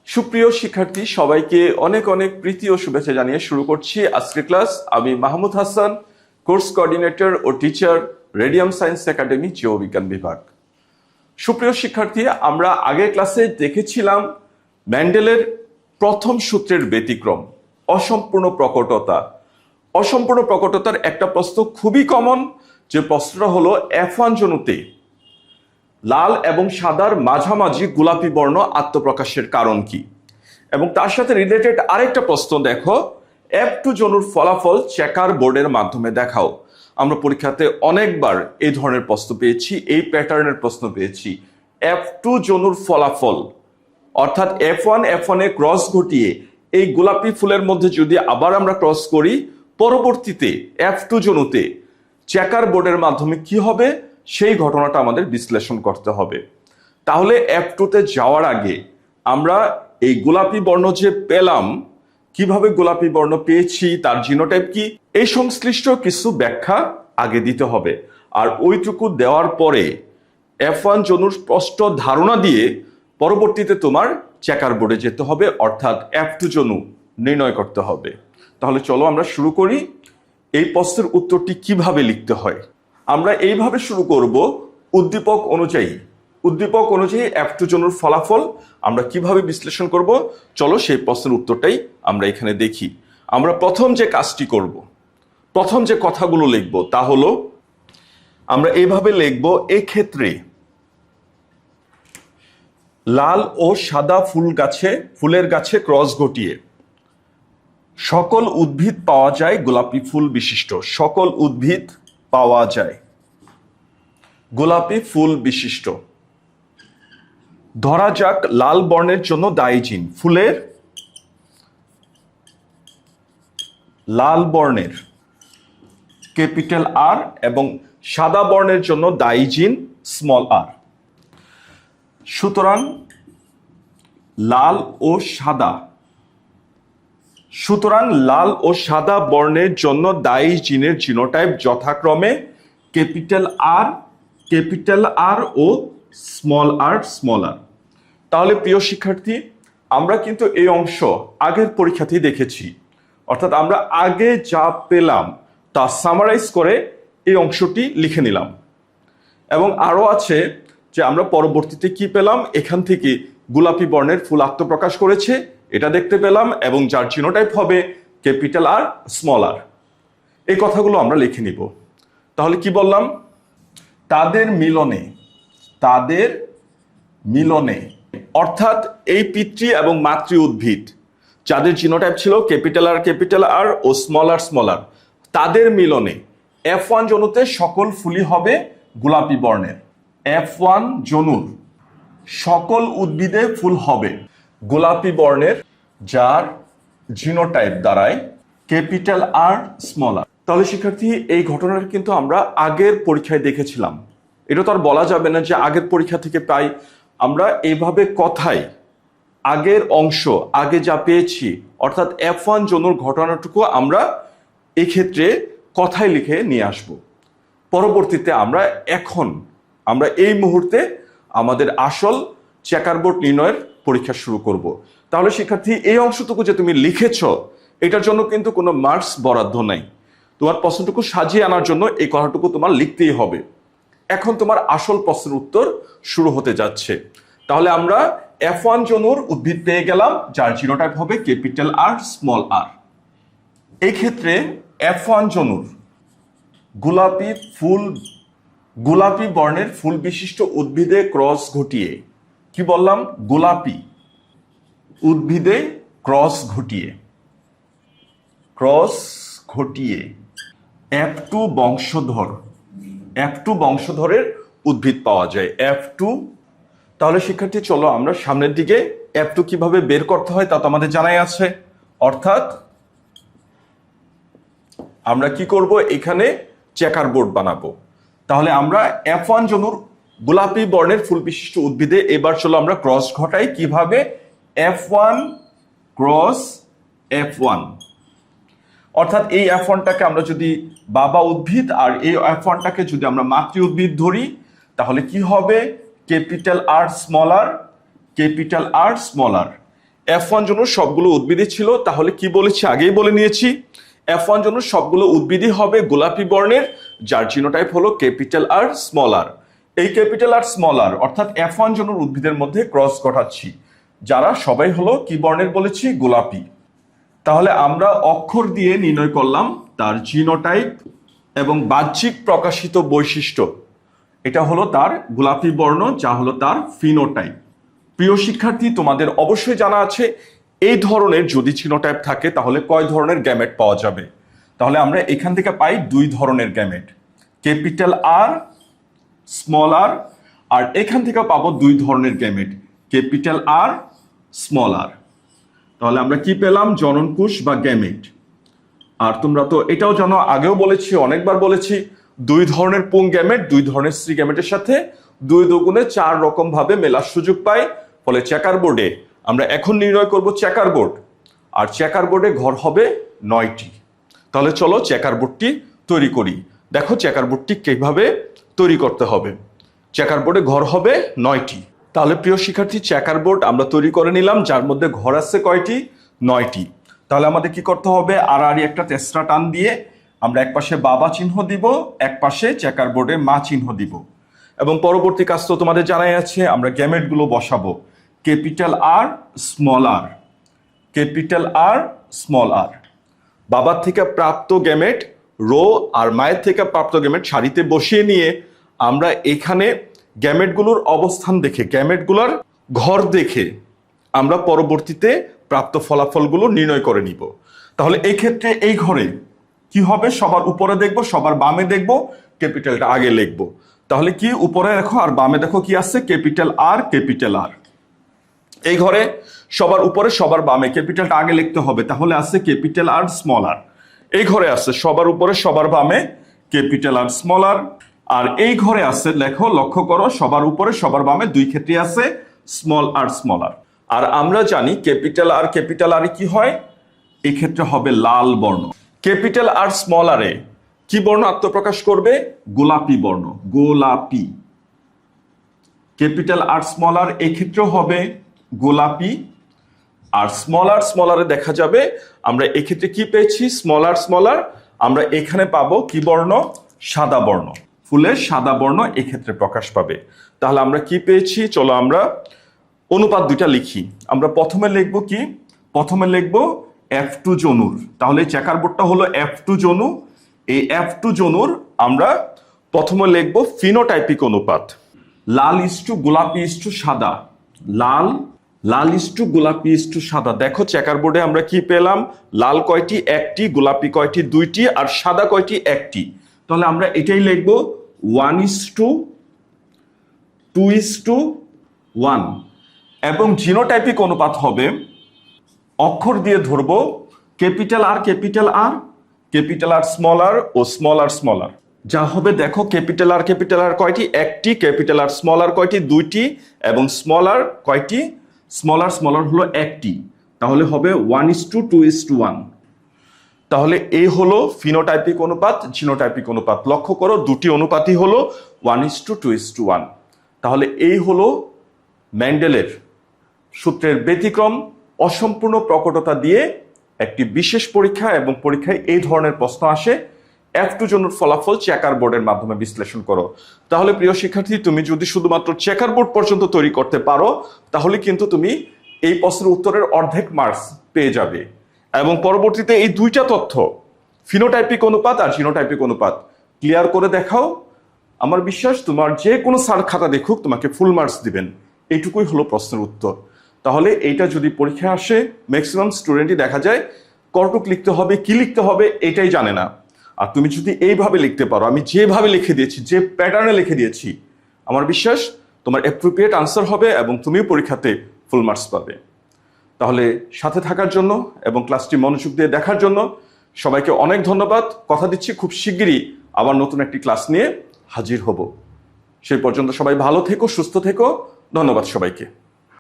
সুপ্রিয় শিক্ষার্থী, সবাইকে অনেক অনেক প্রীতি ও শুভেচ্ছা জানিয়ে শুরু করছি আজকের ক্লাস। আমি মাহমুদ হাসান, কোর্স কোঅর্ডিনেটর ও টিচার, রেডিয়াম সায়েন্স একাডেমি, জীববিজ্ঞান বিভাগ। সুপ্রিয় শিক্ষার্থী, আমরা আগের ক্লাসে দেখেছিলাম মেন্ডেলের প্রথম সূত্রের ব্যতিক্রম, অসম্পূর্ণ প্রকটতা। অসম্পূর্ণ প্রকটতার একটা প্রশ্ন খুবই কমন, যে প্রশ্নটা হলো F1 জনুতে লাল এবং সাদার মাঝামাঝি গোলাপি বর্ণ আত্মপ্রকাশের কারণ কি। এবং তার সাথে রিলেটেড আরেকটা প্রশ্ন দেখো, F2 জনুর ফলাফল চেকার বোর্ডের মাধ্যমে দেখাও। আমরা পরীক্ষাতে অনেকবার এই ধরনের প্রশ্ন পেয়েছি, এই প্যাটার্নের প্রশ্ন পেয়েছি। F2 জনুর ফলাফল অর্থাৎ F1 এ ক্রস ঘটিয়ে এই গোলাপি ফুলের মধ্যে যদি আবার আমরা ক্রস করি, পরবর্তীতে F2 জনুতে চেকার বোর্ডের মাধ্যমে কি হবে, সেই ঘটনাটা আমাদের বিশ্লেষণ করতে হবে। তাহলে F2 তে যাওয়ার আগে আমরা এই গোলাপি বর্ণ যে পেলাম, কিভাবে গোলাপি বর্ণ পেয়েছি, তার জিনোটাইপ কি, এই সংশ্লিষ্ট কিছু ব্যাখ্যা আগে দিতে হবে। আর ওইটুকু দেওয়ার পরে F1 জনুর স্পষ্ট ধারণা দিয়ে পরবর্তীতে তোমার চেকার বোর্ডে যেতে হবে, অর্থাৎ F2 জনু নির্ণয় করতে হবে। তাহলে চলো আমরা শুরু করি। এই প্রশ্নের উত্তরটি কিভাবে লিখতে হয় আমরা এইভাবে শুরু করব। উদ্দীপক অনুযায়ী F2 জনুর ফলাফল আমরা কিভাবে বিশ্লেষণ করব, চলো সেই প্রশ্নের উত্তরটাই আমরা এখানে দেখি। আমরা প্রথম যে কাজটি করব, প্রথম যে কথাগুলো লিখব, তা হলো আমরা এইভাবে লিখব, এক্ষেত্রে লাল ও সাদা ফুলের গাছে ক্রস ঘটিয়ে সকল উদ্ভিদ পাওয়া যায় গোলাপি ফুল বিশিষ্ট। সকল উদ্ভিদ পাওয়া যায় গোলাপি ফুল বিশিষ্ট। ধরা যাক লাল বর্ণের জন্য দায়ী জিন, ফুলের লাল বর্ণের ক্যাপিটাল আর এবং সাদা বর্ণের জন্য দায়ী জিন স্মল আর। সুতরাং লাল ও সাদা বর্ণের জন্য দায়ী জিনের জিনোটাইপ যথাক্রমে ক্যাপিটাল আর ও স্মল আর। তাহলে প্রিয় শিক্ষার্থী, আমরা কিন্তু এই অংশ আগের পরীক্ষাতেই দেখেছি, অর্থাৎ আমরা আগে যা পেলাম তা সামারাইজ করে এই অংশটি লিখে নিলাম। এবং আরো আছে যে আমরা পরবর্তীতে কি পেলাম, এখান থেকে গোলাপি বর্ণের ফুল আত্মপ্রকাশ করেছে এটা দেখতে পেলাম, এবং যার জিনোটাইপ হবে ক্যাপিটাল আর স্মল আর। এই কথাগুলো আমরা লিখে নিব। তাহলে কি বললাম, তাদের মিলনে অর্থাৎ এই পিতৃ এবং মাতৃ উদ্ভিদ যাদের জিনোটাইপ ছিল ক্যাপিটাল আর ও স্মল আর, তাদের মিলনে F1 জনুতে সকল ফুলই হবে গোলাপি বর্ণের। F1 জনুর সকল উদ্ভিদে ফুল হবে গোলাপি বর্ণের, যার জিনোটাইপ দাঁড়ায় ক্যাপিটাল আর স্মল আর। তাহলে শিক্ষার্থী, এই ঘটনাটা কিন্তু আমরা আগের পরীক্ষায় দেখেছিলাম। এটা তো আর বলা যাবে না যে আগের পরীক্ষা থেকে প্রায় আমরা এইভাবে কথায় আগের অংশ আগে যা পেয়েছি, অর্থাৎ F1 জনুর ঘটনাটুকু আমরা এই ক্ষেত্রে কথায় লিখে নিয়ে আসব। পরবর্তীতে আমরা এই মুহূর্তে আমাদের আসল চেকার বোর্ড নির্ণয়ের পরীক্ষা শুরু করব। তাহলে শিক্ষার্থী, এই অংশটুকু যে তুমি লিখেছ, এটার জন্য কিন্তু কোনো মার্কস বরাদ্দ নাই। তোমার প্রশ্নটুকু সাজিয়ে আনার জন্য এই কথাটুকু তোমার লিখতেই হবে। এখন তোমার আসল প্রশ্নের উত্তর শুরু হতে যাচ্ছে। তাহলে আমরা F1 জনুর উদ্ভিদ পেয়ে গেলাম, যার জিনোটাইপ হবে ক্যাপিটাল আর স্মল আর। এই ক্ষেত্রে F1 জনুর গোলাপি বর্ণের ফুল বিশিষ্ট উদ্ভিদে ক্রস ঘটিয়ে, কি বললাম, গোলাপি উদ্ভিদে ক্রস ঘটিয়ে F2 বংশধরের উদ্ভিদ পাওয়া যায়। F2। তাহলে শিক্ষার্থী, চলো আমরা সামনের দিকে F2 কিভাবে বের করতে হয় তা তো আমাদের জানাই আছে। অর্থাৎ আমরা কি করব, এখানে চেকার বোর্ড বানাবো। তাহলে আমরা F1 জনুর গোলাপি বর্ণের ফুল বিশিষ্ট উদ্ভিদে এবার চলো আমরা ক্রস ঘটাই। কিভাবে, F1 ক্রস F1। অর্থাৎ এই F1টাকে আমরা যদি বাবা উদ্ভিদ আর এই F1টাকে যদি আমরা মাতৃ উদ্ভিদ ধরি, তাহলে কি হবে? ক্যাপিটাল আর স্মল আর। F1 জন্য সবগুলো উদ্ভিদই ছিল, তাহলে কি বলেছি আগেই বলে নিয়েছি, F1 জন্য সবগুলো উদ্ভিদই হবে গোলাপি বর্ণের, যার জিনোটাইপ হলো ক্যাপিটাল আর স্মল আর। এই ক্যাপিটাল আর স্মল আর অর্থাৎ F1 জন্য উদ্ভিদের মধ্যে ক্রস ঘটাচ্ছি, যারা সবাই হলো কি বর্ণের বলেছি? গোলাপি। তাহলে আমরা অক্ষর দিয়ে নির্ণয় করলাম তার জিনোটাইপ এবং বাহ্যিক প্রকাশিত বৈশিষ্ট্য। এটা হলো তার গোলাপি বর্ণ, যা হলো তার ফিনোটাইপ। প্রিয় শিক্ষার্থী, তোমাদের অবশ্যই জানা আছে এই ধরনের যদি জিনোটাইপ থাকে তাহলে কয় ধরনের গ্যামেট পাওয়া যাবে। তাহলে আমরা এখান থেকে পাই 2 ধরনের গ্যামেট, ক্যাপিটাল আর স্মল আর এখান থেকে পাবো 2 ধরনের গ্যামেট, ক্যাপিটাল আর স্মল আর। তাহলে আমরা কি পেলাম? জননকোষ বা গ্যামেট। আর তোমরা তো এটাও জানো, আগেও বলেছি, অনেকবার বলেছি, 2 ধরনের পুং গ্যামেট 2 ধরনের স্ত্রী গ্যামেটের সাথে 2 দুগুণে 4 রকম ভাবে মেলার সুযোগ পাই। ফলে চেকার বোর্ডে আমরা এখন নির্ণয় করব চেকার বোর্ড, আর চেকার বোর্ডে ঘর হবে 9টি। তাহলে চলো চেকার বোর্ডটি তৈরি করি। দেখো চেকার বোর্ডটি কিভাবে তৈরি করতে হবে। চেকার বোর্ডে ঘর হবে 9টি। তাহলে প্রিয় শিক্ষার্থী, চেকার বোর্ড আমরা তৈরি করে নিলাম, যার মধ্যে ঘর আছে কয়টি? 9টি। তাহলে আমাদের কি করতে হবে? আড়াআড়ি একটা তেসরা টান দিয়ে আমরা এক পাশে বাবা চিহ্ন দিব, এক পাশে চেকার বোর্ডে মা চিহ্ন দিব। এবং পরবর্তী কাজ তো তোমাদের জানাই আছে, আমরা গ্যামেটগুলো বসাবো, ক্যাপিটাল আর স্মল আর। বাবার থেকে প্রাপ্ত গ্যামেট রো আর মায়ের থেকে প্রাপ্ত গ্যামেট সারিতে বসিয়ে নিয়ে আমরা এখানে গ্যামেটগুলোর অবস্থান দেখে, গ্যামেটগুলোর ঘর দেখে আমরা পরবর্তীতে প্রাপ্ত ফলাফলগুলো নির্ণয় করে নিব। তাহলে এই ক্ষেত্রে এই ঘরে কি হবে? সবার উপরে দেখব, সবার বামে দেখব, ক্যাপিটালটা আগে লিখব। তাহলে কি উপরে দেখো আর বামে দেখো কি আছে? Capital R. এই ঘরে সবার উপরে সবার বামে ক্যাপিটালটা আগে লিখতে হবে, তাহলে আছে ক্যাপিটাল আর স্মল আর। এই ঘরে আছে সবার উপরে সবার বামে ক্যাপিটাল আর স্মল আর। আর এই ঘরে আছে, লেখো, লক্ষ্য করো, সবার উপরে সবার বামে 2 ক্ষেত্রে আছে স্মল আর। আর আমরা জানি ক্যাপিটাল আর কি হয়? এই ক্ষেত্রে হবে লাল বর্ণ। ক্যাপিটাল আর স্মল আরে কি বর্ণ আত্মপ্রকাশ করবে? গোলাপি বর্ণ, গোলাপি। ক্যাপিটাল আর স্মল আর এই ক্ষেত্রেও হবে গোলাপি। আর স্মল আরে দেখা যাবে আমরা এক্ষেত্রে কি পেয়েছি? স্মল আর আমরা এখানে পাবো কি বর্ণ? সাদা বর্ণ। ফুলের সাদা বর্ণ এক্ষেত্রে প্রকাশ পাবে। তাহলে আমরা কি পেয়েছি? চলো আমরা অনুপাত 2টা লিখি। আমরা প্রথমে লিখবো কি? প্রথমে লিখবো F2 জনুর। তাহলে চেকার বোর্ডটা হলো F2 জনু। এই F2 জনুর আমরা প্রথমে লিখবো ফিনোটাইপিক অনুপাত, লাল ইস্টু গোলাপি ইস্টু সাদা। লাল ইস্টু গোলাপি ইস্টু সাদা। দেখো চেকার বোর্ডে আমরা কি পেলাম? লাল কয়টি? 1টি, গোলাপি কয়টি? 2টি, আর সাদা কয়টি? 1টি। তাহলে আমরা এটাই লিখবো 1:2:1। এবং জিনোটাইপিক অনুপাত হবে, অক্ষর দিয়ে ধরবো ক্যাপিটাল আর স্মল আর ও স্মল আর। যা হবে দেখো, ক্যাপিটাল আর কয়টি? 1টি, ক্যাপিটাল আর স্মল আর কয়টি? 2টি, এবং স্মল আর কয়টি? স্মল আর হলো 1টি। তাহলে হবে 1:2:1। তাহলে এই হলো ফিনোটাইপিক অনুপাত, জিনোটাইপিক অনুপাত। লক্ষ্য করো 2টি অনুপাতই হলো 1:2:1। তাহলে এই হলো মেন্ডেলের সূত্রের ব্যতিক্রম অসম্পূর্ণ প্রকটতা দিয়ে একটি বিশেষ পরীক্ষা, এবং পরীক্ষায় এই ধরনের প্রশ্ন আসে। F2 জনুর ফলাফল চেকার বোর্ডের মাধ্যমে বিশ্লেষণ করো। তাহলে প্রিয় শিক্ষার্থী, তুমি যদি শুধুমাত্র চেকার বোর্ড পর্যন্ত তৈরি করতে পারো, তাহলে কিন্তু তুমি এই প্রশ্নের উত্তরের অর্ধেক মার্কস পেয়ে যাবে। এবং পরবর্তীতে এই 2টা তথ্য, ফিনোটাইপিক অনুপাত আর জিনোটাইপিক অনুপাত, ক্লিয়ার করে দেখাও। আমার বিশ্বাস তোমার যে কোনো স্যার খাতা দেখুক তোমাকে ফুল মার্কস দিবেন। এইটুকুই হলো প্রশ্নের উত্তর। তাহলে এইটা যদি পরীক্ষায় আসে, ম্যাক্সিমাম স্টুডেন্টই দেখা যায় কতটুক লিখতে হবে, কি লিখতে হবে এটাই জানে না। আর তুমি যদি এইভাবে লিখতে পারো, আমি যেভাবে লিখে দিয়েছি, যে প্যাটার্নে লিখে দিয়েছি, আমার বিশ্বাস তোমার অ্যাপ্রোপ্রিয়েট আনসার হবে এবং তুমিও পরীক্ষাতে ফুল মার্কস পাবে। তাহলে সাথে থাকার জন্য এবং ক্লাসটি মনোযোগ দিয়ে দেখার জন্য সবাইকে অনেক ধন্যবাদ। কথা দিচ্ছি খুব শিগগিরই আবার নতুন একটি ক্লাস নিয়ে হাজির হব। সেই পর্যন্ত সবাই ভালো থেকো, সুস্থ থেকো। ধন্যবাদ সবাইকে।